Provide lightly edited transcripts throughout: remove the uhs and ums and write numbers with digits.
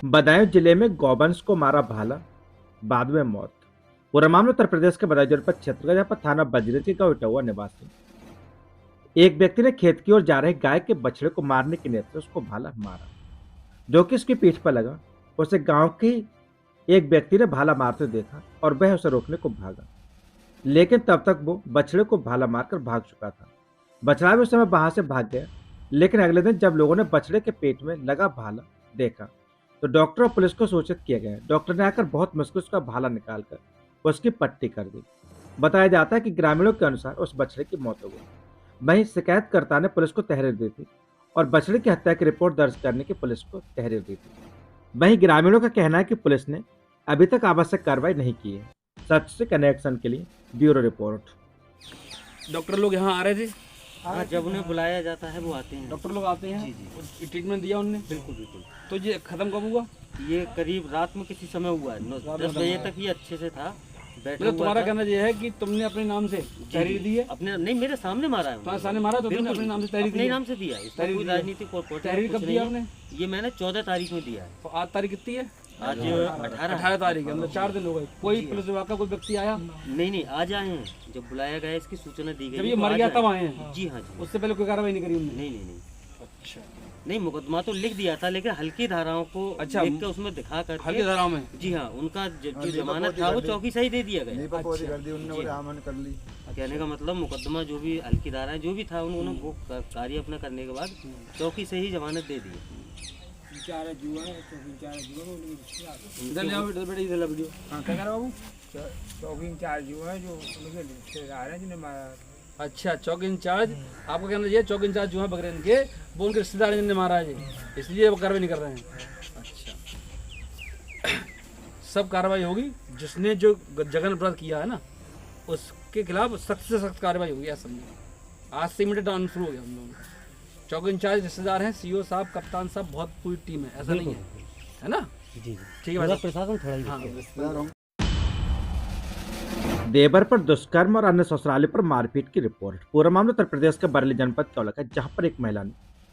बदायूं जिले में गौवंश को मारा भाला, बाद में मौत। पूरा मामला उत्तर प्रदेश के बदायूं जनपद क्षेत्र का, जहां पर थाना बजरंज के गांव इटौआ निवासी एक व्यक्ति ने खेत की ओर जा रहे गाय के बछड़े को मारने की नीयत से उसको भाला मारा, जो कि उसकी पीठ पर लगा। उसे गांव के एक व्यक्ति ने भाला मारते देखा और वह उसे रोकने को भागा, लेकिन तब तक वो बछड़े को भाला मारकर भाग चुका था। बछड़ा भी उस समय वहां से भाग गया, लेकिन अगले दिन जब लोगों ने बछड़े के पेट में लगा भाला देखा तो डॉक्टर और पुलिस को सूचित किया गया। डॉक्टर ने आकर बहुत मुश्किल से उसका भाला निकालकर उसकी पट्टी कर दी। बताया जाता है कि ग्रामीणों के अनुसार उस बछड़े की मौत हो गई। वहीं शिकायतकर्ता ने पुलिस को तहरीर दी थी और बछड़े की हत्या की रिपोर्ट दर्ज करने की पुलिस को तहरीर दी थी। वहीं ग्रामीणों का कहना है कि पुलिस ने अभी तक आवश्यक कार्रवाई नहीं की है। सच से कनेक्शन के लिए ब्यूरो रिपोर्ट। डॉक्टर लोग यहाँ आ रहे थे। हाँ, जब उन्हें बुलाया जाता है वो आते हैं। डॉक्टर लोग आते हैं। जी जी, ट्रीटमेंट दिया उनने। बिल्कुल बिल्कुल। तो ये खत्म कब हुआ? ये करीब रात में किसी समय हुआ है, 10 बजे तक ये अच्छे से था, बैठा मतलब हुआ तुम्हारा था। कहना ये है कि तुमने अपने नाम से तहरीर दी है? अपने नहीं, मेरे सामने मारा है। तुम्हारे सामने मारा तो तुमने बिल्कुल, अपने नाम से तहरीर दी अपने है? नाम से दिया है। इसमें तहरीर कोई दिया। राजनीतिक और तहरीर कब दिया आपने? ये मैंने 14 तारीख में दिया है। तो आज तारीख कितनी है? आज 18 18 तारीख है, मतलब 4 दिन हो गए। कोई पुलिस विभाग का कोई व्यक्ति आया? नहीं, आज आए हैं। जब बुलाया गया इसकी सूचना दी गई। जब ये तो मर आज गया आए तब हैं। आए हैं? जी हाँ जी। उससे पहले कोई कार्रवाई नहीं करी उन्होंने? नहीं। अच्छा, नहीं, मुकदमा तो लिख दिया था, लेकिन हल्की धाराओं को अच्छा, लिख के उसमें दिखा कर हल्की धाराओं में। जी हाँ, उनका जो जमानत था वो चौकी से ही दे दिया गया। कर दी उन्होंने, बोले आमन कर ली। कहने का मतलब मुकदमा जो भी हल्की धाराएं जो भी था उन्होंने वो कार्य अपना करने के बाद चौकी से ही जमानत दे दी। इधर ले आओ, इधर बैठो, इधर ला वीडियो। हाँ, क्या कह रहे हो बाबू? चौकी इंचार्ज जो है, जो उनके रिश्तेदार हैं जिन्हें मारा। अच्छा, चौक इंचार्ज। आपको कहना चाहिए चौक इंचार्ज जो है बगरेन के, वो उनके रिश्तेदार हैं जिन्होंने मारा है जी, इसलिए वो कार्रवाई नहीं कर रहे हैं। अच्छा, सब कार्रवाई होगी। जिसने जो जघन्य अपराध किया है ना, उसके खिलाफ सख्त से सख्त कार्रवाई होगी। ऐसा समझो, आज से इमीडिएट आना शुरू हो गया हम लोग। चौक इंचार्ज रिश्तेदार हैं, सीओ साहब, कप्तान साहब, बहुत पूरी टीम है, ऐसा नहीं है ना? जी ठीक है भाई। प्रशासन थोड़ा ही हाँ, देवर पर दुष्कर्म और अन्य ससुराली पर मारपीट की रिपोर्ट। पूरा मामला उत्तर प्रदेश के बरेली जनपद का है, जहां पर एक महिला ने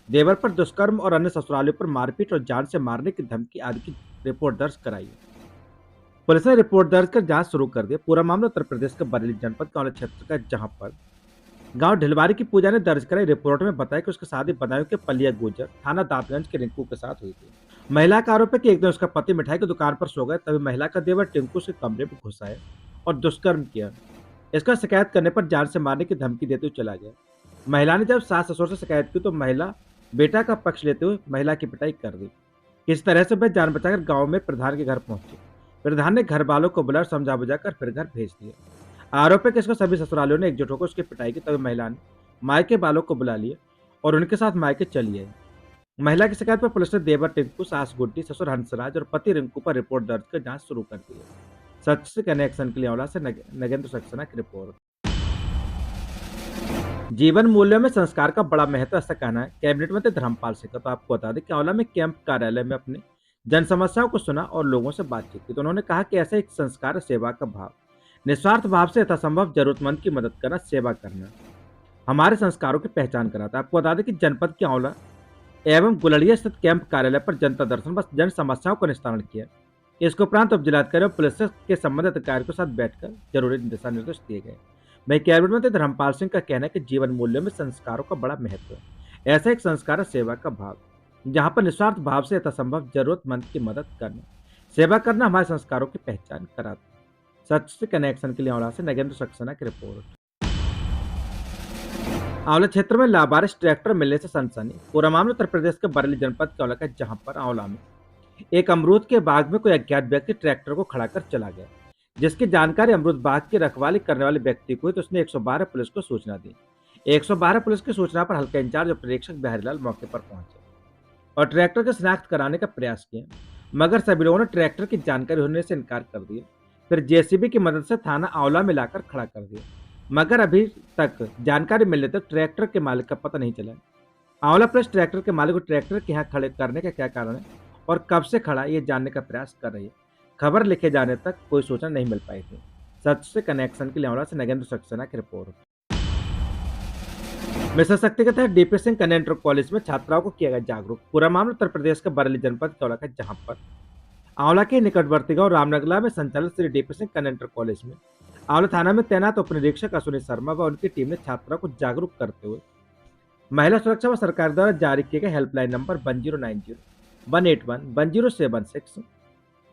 देवर पर दुष्कर्म और अन्य ससुराली पर मारपीट और जान से मारने की धमकी आदि की रिपोर्ट दर्ज कराई है। पुलिस ने रिपोर्ट दर्ज कर जांच शुरू कर दी। पूरा मामला उत्तर प्रदेश के बरेली जनपद का क्षेत्र का, जहां पर गांव ढिलवारी की पूजा ने दर्ज कराई रिपोर्ट में बताया कि उसकी शादी बदायूं के पलिया गुजर थाना दातगंज के रिंकू के साथ हुई थी। महिला का आरोप है कि एक दिन उसका पति मिठाई की दुकान पर सो गए, तभी महिला का देवर टिंकू उसके कमरे में घुस आया और दुष्कर्म किया। इसका शिकायत करने पर जान से मारने की धमकी देते हुए चला गया। महिला ने जब सास ससुर से शिकायत की तो महिला बेटा का पक्ष लेते हुए महिला की पिटाई कर दी। इस तरह से वह जान बचाकर गांव में प्रधान के घर पहुंचे। प्रधान ने घर वालों को बुलाया, समझा बुझाकर फिर घर भेज दिया। आरोप है कि इसको सभी ससुरालियों ने एकजुट होकर उसकी पिटाई की, तभी महिला ने मायके वालों को बुला लिया और उनके साथ मायके चली आई। महिला की शिकायत पर पुलिस ने देवर टिंकू, सास गुड्डी, ससुर हंसराज और पति रिंकू पर रिपोर्ट दर्ज कर जांच शुरू कर दी है। सच से कनेक्शन के लिए औला से नगेंद्र सक्सेना की रिपोर्ट। जीवन मूल्यों में संस्कार का बड़ा महत्व, ऐसा कहना है कैबिनेट मंत्री धर्मपाल सिंह का। तो आपको बता दें कि औला में कैंप कार्यालय में अपने जन समस्याओं को सुना और लोगों से बातचीत की। तो उन्होंने कहा कि ऐसा एक संस्कार सेवा का भाव, निस्वार्थ भाव से यथासंभव जरूरतमंद की मदद करना, सेवा करना हमारे संस्कारों की पहचान कराता है। आपको बता दें कि जनपद के औला एवं गुलड़िया स्थित कैंप कार्यालय पर जनता दर्शन व जन समस्याओं का निस्तारण किया। इसके उपरांत उप जिलाधिकारी और पुलिस के संबंधित अधिकारियों के साथ बैठकर जरूरी दिशा निर्देश दिए गए। वहीं कैबिनेट मंत्री धर्मपाल सिंह का कहना है कि जीवन मूल्यों में संस्कारों का बड़ा महत्व है। ऐसा एक संस्कार है सेवा का भाव, जहां पर निस्वार्थ भाव से यथासंभव जरूरतमंद की मदद करना, सेवा करना हमारे संस्कारों की पहचान कराता है। सच से कनेक्शन के लिए औला से नगेंद्र सक्सेना की रिपोर्ट। आंवला क्षेत्र में लावारिस ट्रैक्टर मिलने से सनसनी। पूरा मामला उत्तर प्रदेश के बरेली जनपद का औला का, जहां पर आंवला में एक अमरूद के बाग में कोई अज्ञात व्यक्ति ट्रैक्टर को खड़ा कर चला गया, जिसकी जानकारी अमरूद बाग की रखवाली करने वाले व्यक्ति को हुई तो उसने 112 पुलिस को सूचना दी। 112 पुलिस की सूचना पर हल्का इंचार्ज और प्रेक्षक बिहारीलाल मौके पर पहुंचे और ट्रैक्टर की शिनाख्त कराने का प्रयास किया, मगर सभी लोगों ने ट्रैक्टर की जानकारी होने से इनकार कर दिया। फिर जेसीबी की मदद से थाना आंवला में लाकर खड़ा कर दिया, मगर अभी तक जानकारी मिलने तक ट्रैक्टर के मालिक का पता नहीं चला। आंवला पुलिस ट्रैक्टर के मालिक को ट्रैक्टर के यहाँ खड़े करने का क्या कारण है और कब से खड़ा ये जानने का प्रयास कर रही है। खबर लिखे जाने तक कोई सूचना नहीं मिल पाई थी। सच से कनेक्शन के लिए औला से नगेंद्र सक्सेना की रिपोर्ट। मिशन शक्ति के तहत डीपी सिंह कन्या इंटर कॉलेज में छात्राओं को किया गया जागरूक। पूरा मामला उत्तर प्रदेश के बरेली जनपद का, जहां पर आंवला के निकटवर्ती गांव रामनगला में संचालित श्री डीपी सिंह कन्या इंटर कॉलेज में आंवला थाना में तैनात उप निरीक्षक अश्विनी शर्मा व उनकी टीम ने छात्रों को जागरूक करते हुए महिला सुरक्षा व सरकार द्वारा जारी किए गए हेल्पलाइन नंबर 1090, 181, 1076,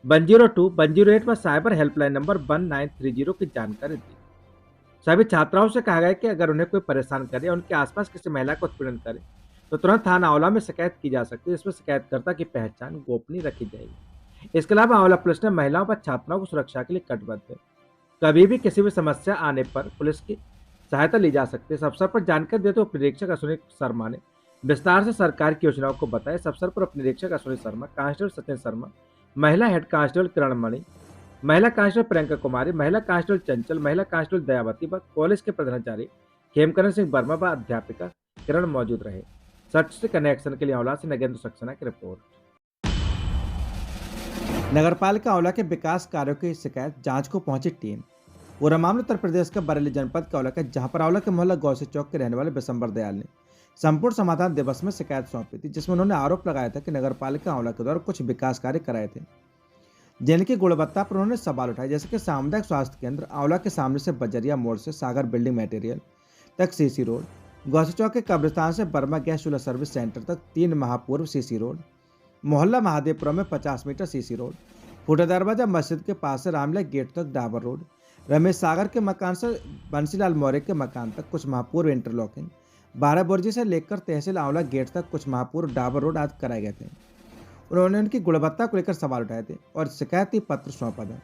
102, 108 व साइबर हेल्पलाइन नंबर 1930 की जानकारी दी। सभी छात्राओं से कहा गया कि अगर उन्हें कोई परेशान करे या उनके आसपास किसी महिला को उत्पीड़न करे तो तुरंत थाना आंवला में शिकायत की जा सकती है, जिसमें शिकायतकर्ता की पहचान गोपनीय रखी जाएगी। इसके अलावा आंवला पुलिस ने महिलाओं व छात्राओं की सुरक्षा के लिए कटिबद्ध है। कभी भी किसी भी समस्या आने पर पुलिस की सहायता ली जा सकती है। इस अवसर पर जानकारी देते हुए उप निरीक्षक अश्विनी शर्मा ने विस्तार से सरकार की योजनाओं को बताया। इस अवसर पर उप निरीक्षक अश्विनी शर्मा, कांस्टेबल सचिन शर्मा, महिला हेड कांस्टेबल किरण मणि, महिला कांस्टेबल प्रियंका कुमारी, महिला कांस्टेबल चंचल, महिला कांस्टेबल दयावती व कॉलेज के प्रधानाचार्य खेमकरण सिंह वर्मा व अध्यापिका किरण मौजूद रहे। सच से कनेक्शन के लिए आंवला से नगेंद्र सक्सेना की रिपोर्ट। नगरपालिका आंवला के विकास कार्यों की शिकायत जांच को पहुंची टीम। पूरा मामला उत्तर प्रदेश के बरेली जनपद के आंवला का, जहां पर आंवला के मोहल्ला गौसे चौक के रहने वाले बिशंबर दयाल ने संपूर्ण समाधान दिवस में शिकायत सौंपी थी, जिसमें उन्होंने आरोप लगाया था कि नगरपालिका आंवला के द्वारा कुछ विकास कार्य कराए थे जिनकी गुणवत्ता पर उन्होंने सवाल उठाए, जैसे कि सामुदायिक स्वास्थ्य केंद्र आंवला के सामने से बजरिया मोड़ से सागर बिल्डिंग मटेरियल तक सीसी रोड, गौसे चौक के कब्रिस्तान से बर्मा गैस चूल्हा सर्विस सेंटर तक 3 माह पूर्व सीसी रोड, मोहल्ला महादेवपुरम में 50 मीटर सीसी रोड, फूटा दरवाजा मस्जिद के पास से रामला गेट तक डाबर रोड, रमेश सागर के मकान से बंसीलाल मौर्य के मकान तक कुछ माह पूर्व इंटरलॉकिंग, 12 बुर्जी से लेकर तहसील आंवला गेट तक कुछ माह पूर्व डाबर रोड आदि कराए गए थे। उन्होंने उनकी गुणवत्ता को लेकर सवाल उठाए थे और शिकायती पत्र सौंपा था,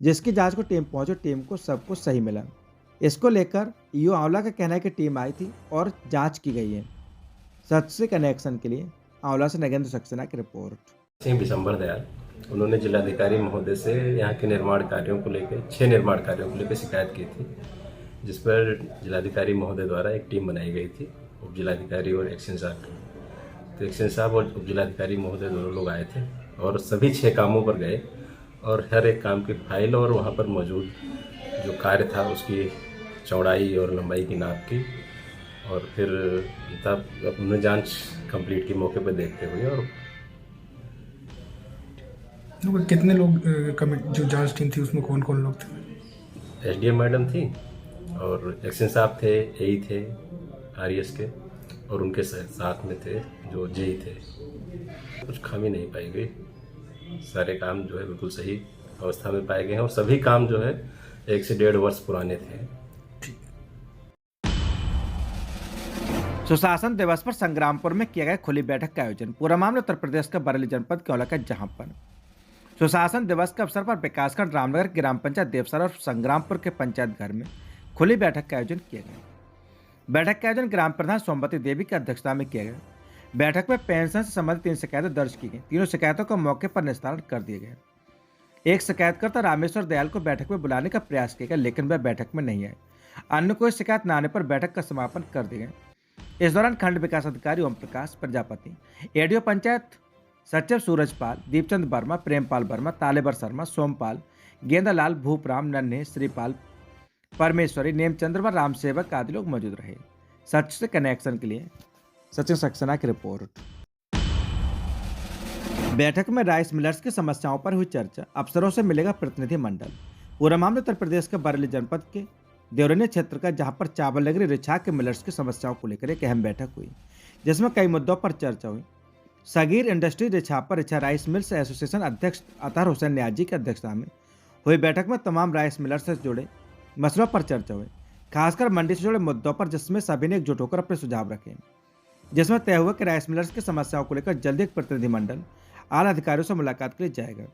जिसकी जांच को टीम पहुंची। टीम को सब कुछ सही मिला। इसको लेकर ईओ आंवला का कहना है कि टीम आई थी और जांच की गई है। सच से कनेक्शन के लिए आंवला से नगेंद्र सक्सेना की रिपोर्ट। सिंह बिशंबर दयाल, उन्होंने जिलाधिकारी महोदय से यहाँ के निर्माण कार्यों को लेकर 6 निर्माण कार्यों को लेकर शिकायत की थी, जिस पर जिलाधिकारी महोदय द्वारा एक टीम बनाई गई थी, उप जिलाधिकारी और एक्शन साहब। तो एक्शन साहब और उप जिलाधिकारी महोदय दोनों लोग आए थे और सभी 6 कामों पर गए और हर एक काम की फाइल और वहाँ पर मौजूद जो कार्य था उसकी चौड़ाई और लंबाई की नाप की और फिर तब उन्होंने जांच कंप्लीट की मौके पर देखते हुए। और कितने लोग जो जांच टीम थी उसमें कौन कौन लोग थे? एसडीएम मैडम थी और एक्शन साहब थे, एई थे आरएस के, और उनके साथ में थे जो जेई थे। कुछ खामी नहीं पाई गई, सारे काम जो है बिल्कुल सही अवस्था में पाए गए हैं और सभी काम जो है 1 से 1.5 वर्ष पुराने थे। सुशासन दिवस पर संग्रामपुर में किया गया खुली बैठक का आयोजन। पूरा मामला उत्तर प्रदेश के बरेली जनपद के आंवला का, जहां पर सुशासन दिवस के अवसर पर विकासखंड रामनगर ग्राम पंचायत देवसर और संग्रामपुर के पंचायत घर में खुली बैठक का आयोजन किया गया। बैठक का आयोजन ग्राम प्रधान सोमवती देवी की अध्यक्षता में किया गया। बैठक में पेंशन से संबंधित 3 शिकायतें दर्ज की गई। तीनों शिकायतों को मौके पर निस्तारण कर दिए गए। एक शिकायतकर्ता रामेश्वर दयाल को बैठक में बुलाने का प्रयास किया गया, लेकिन वह बैठक में नहीं आए। अन्य कोई शिकायत न आने पर बैठक का समापन कर दिया गया। इस दौरान खंड विकास अधिकारी ओम प्रकाश प्रजापति, एडीओ पंचायत सचिव सूरजपाल, दीपचंद वर्मा, प्रेमपाल वर्मा, तालेबर शर्मा, सोमपाल, गेंदालाल, भूपराम, नन्हे, श्रीपाल, परमेश्वरी, नेमचंद्र व राम सेवक आदि लोग मौजूद रहे। सच से कनेक्शन के लिए सचिन सक्सेना की रिपोर्ट। बैठक में राइस मिलर्स की समस्याओं पर हुई चर्चा। अफसरों से मिलेगा प्रतिनिधि मंडल। पूरा मामला उत्तर प्रदेश के बरेली जनपद के देवरनी क्षेत्र का, जहां पर चावल नगरी रिछा के मिलर्स की समस्याओं को लेकर एक अहम बैठक हुई, जिसमें कई मुद्दों पर चर्चा हुई। सगीर इंडस्ट्री रिछा पर रिछा राइस मिल्स एसोसिएशन अध्यक्ष अतहर हुसैन न्याजी की अध्यक्षता में हुई बैठक में तमाम राइस मिलर्स से जुड़े मसलों पर चर्चा हुई, खासकर मंडी से जुड़े मुद्दों पर, जिसमें सभी ने एकजुट होकर अपने सुझाव रखे। जिसमें तय हुआ कि राइस मिलर्स की समस्याओं को लेकर जल्दी एक प्रतिनिधिमंडल आला अधिकारियों से मुलाकात के लिए जाएगा।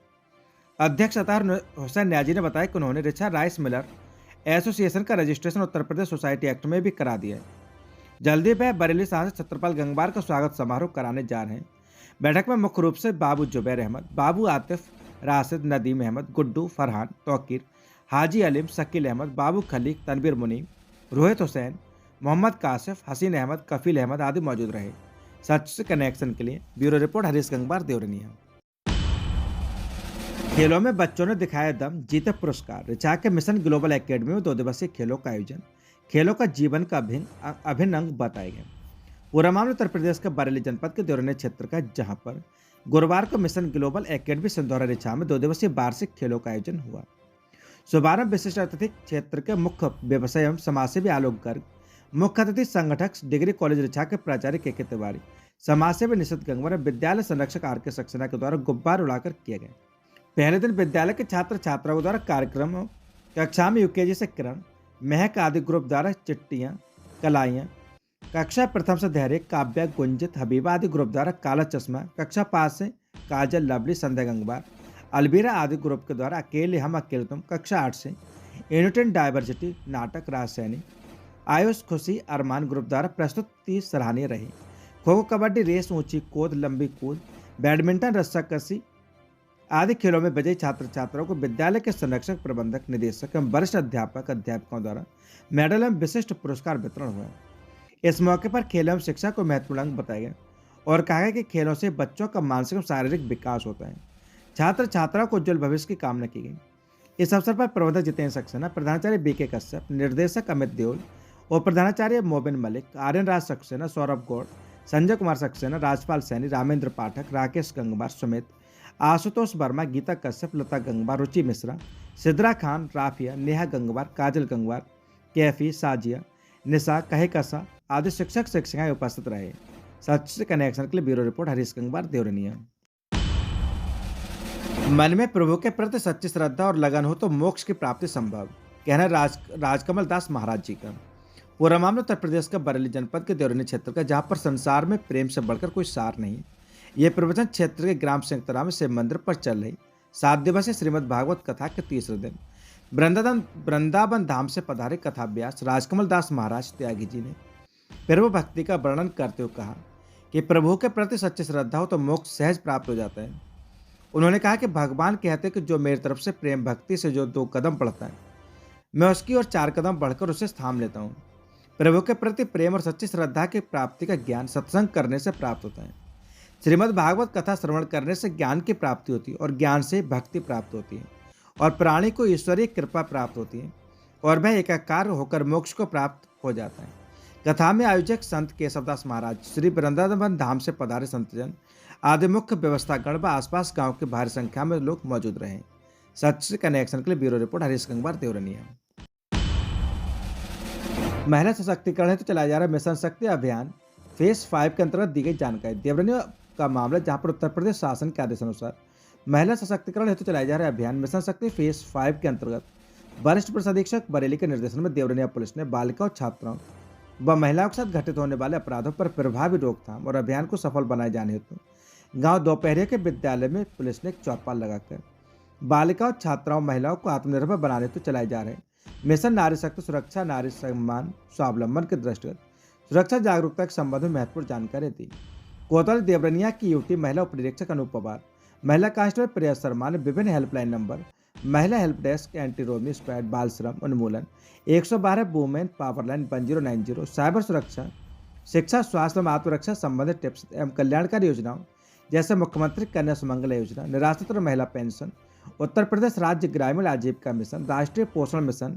अध्यक्ष अतहर हुसैन न्याजी ने बताया कि उन्होंने रिछा राइस मिलर एसोसिएशन का registration Uttar Pradesh society act में भी करा दिया है। जल्दी वह बरेली सांसद छत्रपाल गंगवार का स्वागत समारोह कराने जा रहे हैं। बैठक में मुख्य रूप से बाबू जुबैर अहमद, बाबू आतिफ, राशिद, नदीम अहमद, गुड्डू, फरहान, तौकीर, हाजी अलीम, शकील अहमद, बाबू खलीक, तनवीर मुनीम, रोहित हुसैन, मोहम्मद कासिफ, हसीन अहमद, कफील अहमद आदि मौजूद रहे। सच से कनेक्शन के लिए ब्यूरो रिपोर्ट हरीश गंगवार, देवरनिया। खेलों में बच्चों ने दिखाया दम, जीते पुरस्कार। रिछा के मिशन ग्लोबल एकेडमी में 2 दिवसीय खेलों का आयोजन। खेलों का जीवन का अभिन्न अंग बताए गए। पूरा मामला उत्तर प्रदेश के बरेली जनपद के देवरनी क्षेत्र का, जहां पर गुरुवार को मिशन ग्लोबल एकेडमी सिंधौरा रिछा में 2 दिवसीय वार्षिक खेलों का आयोजन हुआ। शुभारंभ विशिष्ट अतिथि क्षेत्र के मुख्य व्यवसाय एवं समाजसेवी आलोक गर्ग, मुख्य अतिथि संगठक डिग्री कॉलेज रिछा के प्राचार्य के तिवारी, समाजसेवी निशित गंगवार और विद्यालय संरक्षक RK सक्सेना के द्वारा गुब्बारे उड़ाकर किए गए। पहले दिन विद्यालय के छात्र छात्राओं द्वारा कार्यक्रमों कक्षा में UKG से किरण, महक आदि ग्रुप द्वारा चिट्टियाँ, कलाइयाँ, कक्षा प्रथम से धैर्य, काव्या, गुंजित, हबीबा आदि ग्रुप द्वारा काला चश्मा, कक्षा 5 से काजल, लवली, संध्या गंगवार, अलबीरा आदि ग्रुप के द्वारा अकेले हम अकेले तुम, कक्षा 8 से यूनिट डाइवर्सिटी नाटक राजसैनी, आयुष खुशी अरमान ग्रुप द्वारा प्रस्तुति सराहनीय रही। खो खो, कबड्डी, रेस, ऊंची कूद, लंबी कूद, बैडमिंटन, रस्साकसी आदि खेलों में विजयी छात्र छात्राओं को विद्यालय के संरक्षक, प्रबंधक, निदेशक एवं वरिष्ठ अध्यापक अध्यापकों द्वारा मेडल एवं विशिष्ट पुरस्कार वितरण हुए। इस मौके पर खेल एवं शिक्षा को महत्वपूर्ण अंग बताया गया और कहा गया कि खेलों से बच्चों का मानसिक और शारीरिक विकास होता है। छात्र छात्राओं को उज्जवल भविष्य की कामना की गई। इस अवसर पर प्रबंधक जितेंद्र सक्सेना, प्रधानाचार्य BK कश्यप, निर्देशक अमित देओल और प्रधानाचार्य मोबिन मलिक, आर्यन राज सक्सेना, सौरभ गौड़, संजय कुमार सक्सेना, राजपाल सैनी, रामेंद्र पाठक, राकेश गंगवार समेत आशुतोष वर्मा, गीता कश्यप, लता गंगवार, रुचि मिश्रा, सिद्रा खान, राफिया, नेहा गंगवार, काजल गंगवार, कैफी, साजिया, निशा, कहे कसा आदि शिक्षक शिक्षिकाएं उपस्थित रहे। सच से कनेक्शन के लिए ब्यूरो रिपोर्ट हरीश गंगवार, देवरनिया। मन में प्रभु के प्रति सच्ची श्रद्धा और लगन हो तो मोक्ष की प्राप्ति संभव, कहना राजकमल दास महाराज जी का। पूरा मामला उत्तर प्रदेश का बरेली जनपद के देवरनी क्षेत्र का, जहां पर संसार में प्रेम से बढ़कर कोई सार नहीं। ये प्रवचन क्षेत्र के ग्राम संयुक्तराम शिव मंदिर पर चल रही 7 दिवसीय श्रीमद् भागवत कथा के तीसरे दिन वृंदावन धाम से पधारे कथा व्यास राजकमल दास महाराज त्यागी जी ने प्रभु भक्ति का वर्णन करते हुए कहा कि प्रभु के प्रति सच्ची श्रद्धा हो तो मोक्ष सहज प्राप्त हो जाता है। उन्होंने कहा कि भगवान कहते हैं कि जो मेरी तरफ से प्रेम भक्ति से जो 2 कदम बढ़ता है, मैं उसकी ओर 4 कदम बढ़कर उसे थाम लेता हूँ। प्रभु के प्रति प्रेम और सच्ची श्रद्धा की प्राप्ति का ज्ञान सत्संग करने से प्राप्त होता है। श्रीमद् भागवत कथा श्रवण करने से ज्ञान की प्राप्ति होती है और ज्ञान से भक्ति प्राप्त होती है और प्राणी को ईश्वरीय कृपा प्राप्त होती है और वह एकाकार होकर मोक्ष को प्राप्त हो जाता है। कथा में आयोजक संत केशवदास महाराज, श्री वृंदावन धाम से पधारे संतजन आदि मुख्य व्यवस्थागण व आसपास गांव के भारी संख्या में लोग मौजूद रहे। सच से कनेक्शन के लिए ब्यूरो रिपोर्ट हरीश गंगवार, देवरनिया। महिला सशक्तिकरण हेतु चलाया जा रहा मिशन शक्ति अभियान फेज 5 के अंतर्गत दी गई जानकारी। देवरनिया का मामला, जहां पर उत्तर प्रदेश शासन के आदेश अनुसार महिला सशक्तिकरण हेतु चलाए जा रहे अभियान मिशन शक्ति फेज 5 के अंतर्गत वरिष्ठ पुलिस अधीक्षक बरेली के निर्देशन में देवरनिया पुलिस ने बालिकाओं, छात्राओं व महिलाओं के साथ घटित होने वाले अपराधों पर प्रभावी रोकथाम और अभियान को सफल बनाए जाने हेतु गांव दोपहरिया के विद्यालय में पुलिस ने एक चौपाल लगाकर बालिकाओं, छात्राओं, महिलाओं को आत्मनिर्भर बनाने हेतु चलाए जा रहे मिशन नारी शक्ति सुरक्षा, नारी सम्मान, स्वावलंबन के दृष्टिगत सुरक्षा जागरूकता के संबंध में महत्वपूर्ण जानकारी दी। कोतवाली देवरनिया की यूटी महिला उप निरीक्षक अनूप पवार, महिला कांस्टेबल प्रिया शर्मा ने विभिन्न हेल्पलाइन नंबर, महिला हेल्प डेस्क, एंटी रोमी स्क्वाड, बाल श्रम उन्मूलन, 112 वुमेन पावरलाइन, 1090, साइबर सुरक्षा, शिक्षा, स्वास्थ्य एवं आत्मरक्षा संबंधित टिप्स एवं कल्याणकारी योजनाओं जैसे मुख्यमंत्री कन्या सुमंगला योजना, निराश्रित और महिला पेंशन, उत्तर प्रदेश राज्य ग्रामीण आजीविका मिशन, राष्ट्रीय पोषण मिशन,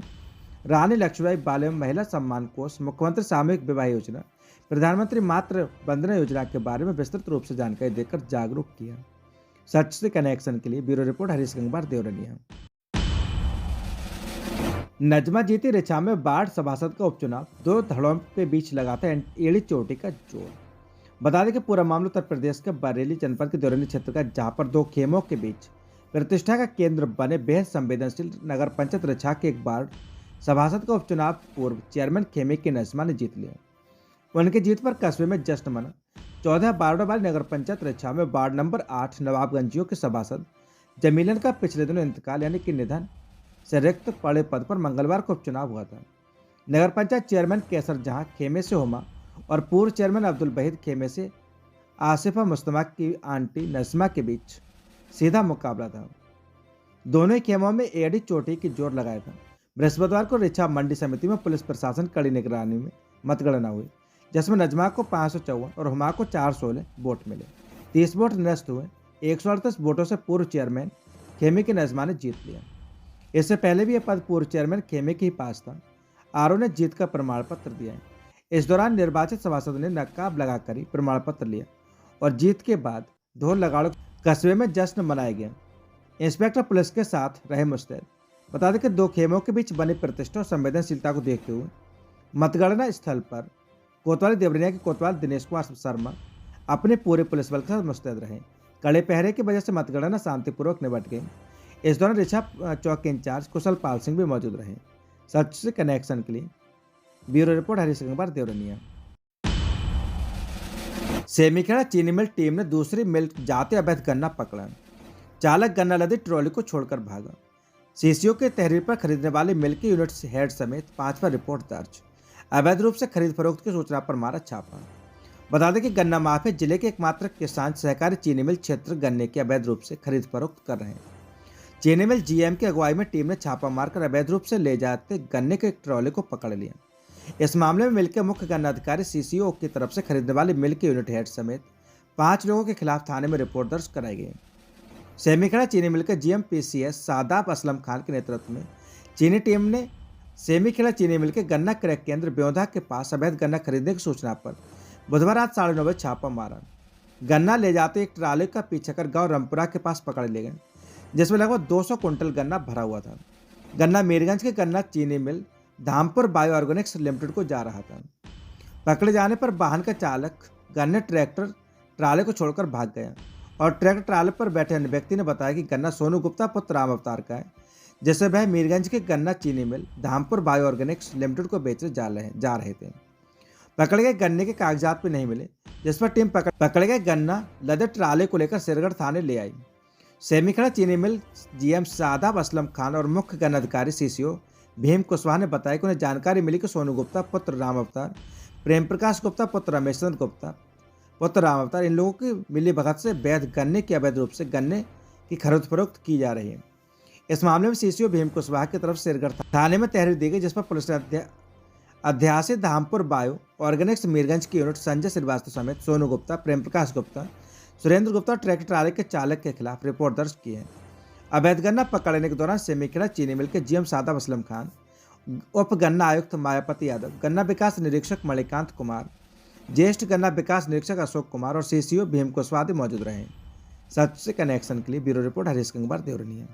रानी लक्ष्मीबाई बाल एवं महिला सम्मान कोष, मुख्यमंत्री सामूहिक विवाह योजना, प्रधानमंत्री मातृ वंदना योजना के बारे में विस्तृत रूप से जानकारी देकर जागरूक किया। सच से कनेक्शन के लिए ब्यूरो रिपोर्ट हरीश गंगवार, देवरनिया। नजमा जीती रिछा में वार्ड सभासद का उपचुनाव, 2 धड़ों के बीच लगाता एड़ी चोटी का जोर। बता दें कि पूरा मामला उत्तर प्रदेश के बरेली जनपद के देवरनी क्षेत्र का, जहां पर 2 खेमों के बीच प्रतिष्ठा का केंद्र बने बेहद संवेदनशील नगर पंचायत रिछा के एक वार्ड सभासद का उपचुनाव पूर्व चेयरमैन खेमे के नजमा ने जीत लिया। उनकी जीत पर कस्बे में जश्न मना। 14 वार्डों वाली नगर पंचायत रिछा में वार्ड नंबर 8 नवाबगंजियों के सभासद जमीलन का पिछले दिनों इंतकाल यानी कि निधन से रिक्त पड़े पद पर मंगलवार को उपचुनाव हुआ था। नगर पंचायत चेयरमैन केसर जहां खेमे से हुमा और पूर्व चेयरमैन अब्दुल वहीद खेमे से आसिफा मुस्तमा की आंटी नजमा के बीच सीधा मुकाबला था। दोनों ही खेमों में एड़ी चोटी की जोर लगाया था। बृहस्पतिवार को रिछा मंडी समिति में पुलिस प्रशासन कड़ी निगरानी में मतगणना हुई, जिसमें नजमा को 554 और हुमा को 416 वोट मिले। 30 वोट नष्ट हुए। 138 वोटों से पूर्व चेयरमैन खेमे की नजमा ने जीत लिया। इससे पहले भी यह पद पूर्व चेयरमैन खेमे के ही पास था। आरओ ने जीत का प्रमाण पत्र दिया है। इस दौरान निर्वाचित सभासद ने नकाब लगाकर ही प्रमाण पत्र लिया और जीत के बाद ढोल लगाड़ो कस्बे में जश्न मनाया गया। इंस्पेक्टर पुलिस के साथ रहे मुस्तैद। बता दें कि दो खेमों के बीच बनी प्रतिष्ठा और संवेदनशीलता को देखते हुए मतगणना स्थल पर कोतवाली देवरिया के कोतवाल दिनेश कुमार शर्मा अपने पूरे पुलिस बल के साथ मुस्तैद रहे। कड़े पहरे की वजह से मतगणना शांतिपूर्वक निपट गई। इस दौरान रिछा चौक के इंचार्ज कुशल पाल सिंह भी मौजूद रहे। सच से कनेक्शन के लिए ब्यूरो रिपोर्ट हरीश गंगवार देवरिया। सेमीखेड़ा चीनी मिल टीम ने दूसरी मिल जाते अवैध गन्ना पकड़ा। चालक गन्ना लदी ट्रॉली को छोड़कर भागा। सीसीओ के तहरीर पर खरीदने वाली मिल के यूनिट हेड समेत 5 पर रिपोर्ट दर्ज। अवैध रूप से खरीद फरोख्त की सूचना पर मारा छापा। बता दें कि गन्ना माफिया जिले के एकमात्र किसान सहकारी चीनी मिल क्षेत्र गन्ने के अवैध रूप से खरीद फरोख्त कर रहे हैं। चीनी मिल जीएम की अगुवाई में टीम ने छापा मारकर अवैध रूप से ले जाते गन्ने के एक ट्रॉले को पकड़ लिया। इस मामले में मिल के मुख्य गन्ना अधिकारी सीसीओ की तरफ से खरीदने वाली मिल के यूनिट हेड समेत 5 लोगों के खिलाफ थाने में रिपोर्ट दर्ज कराई गई। सेमीखेड़ा चीनी मिल के जीएम पीसीएस सादाब असलम खान के नेतृत्व में चीनी टीम ने सेमीखेड़ा चीनी मिल के गन्ना क्रय केंद्र ब्योधा के पास अवैध गन्ना खरीदने की सूचना पर बुधवार रात 9:30 बजे छापा मारा। गन्ना ले जाते एक ट्राले का पीछा कर गांव रामपुरा के पास पकड़ ले गए, जिसमें लगभग 200 क्विंटल गन्ना भरा हुआ था। गन्ना मीरगंज के गन्ना चीनी मिल धामपुर बायो ऑर्गेनिक्स लिमिटेड को जा रहा था। पकड़े जाने पर वाहन का चालक गन्ने ट्रैक्टर ट्राले को छोड़कर भाग गया और ट्रैक्टर ट्राले पर बैठे अन्य व्यक्ति ने बताया कि गन्ना सोनू गुप्ता पुत्र राम अवतार का है, जिसे वह मीरगंज के गन्ना चीनी मिल धामपुर बायो ऑर्गेनिक्स लिमिटेड को बेचने जा रहे थे। पकड़े गए गन्ने के कागजात भी नहीं मिले, जिस पर टीम पकड़े गए गन्ना लदे ट्राले को लेकर सिरगढ़ थाने ले आई। सेमीखेड़ा चीनी मिल जीएम सादाब असलम खान और मुख्य गन्ना अधिकारी सीसीओ भीम कुशवाहा ने बताया कि उन्हें जानकारी मिली कि सोनू गुप्ता पुत्र राम अवतार, प्रेम प्रकाश गुप्ता पुत्र रमेश चंद्र गुप्ता पुत्र राम अवतार, इन लोगों की मिली भगत से वैध गन्ने के अवैध रूप से गन्ने की खरीद फरोख्त की जा रही है। इस मामले में सीसीओ भीम कुशवाहा की तरफ से सिरगढ़ थाने में तहरीर दी गई, जिस पर पुलिस ने अध्यासी धामपुर बायो ऑर्गेनिक्स मीरगंज की यूनिट संजय श्रीवास्तव समेत सोनू गुप्ता, प्रेम प्रकाश गुप्ता, सुरेंद्र गुप्ता ट्रैक्टर ट्राले के चालक के खिलाफ रिपोर्ट दर्ज की है। अवैध गन्ना पकड़ने के दौरान सेमीखेड़ा चीनी मिल के जीएम सादाब असलम खान, उप गन्ना आयुक्त मायापति यादव, गन्ना विकास निरीक्षक मणिकांत कुमार, ज्येष्ठ गन्ना विकास निरीक्षक अशोक कुमार और सीसीओ भीम कुशवाहा मौजूद रहे। सच से कनेक्शन के लिए ब्यूरो रिपोर्ट हरीश गंगवार देवरिया।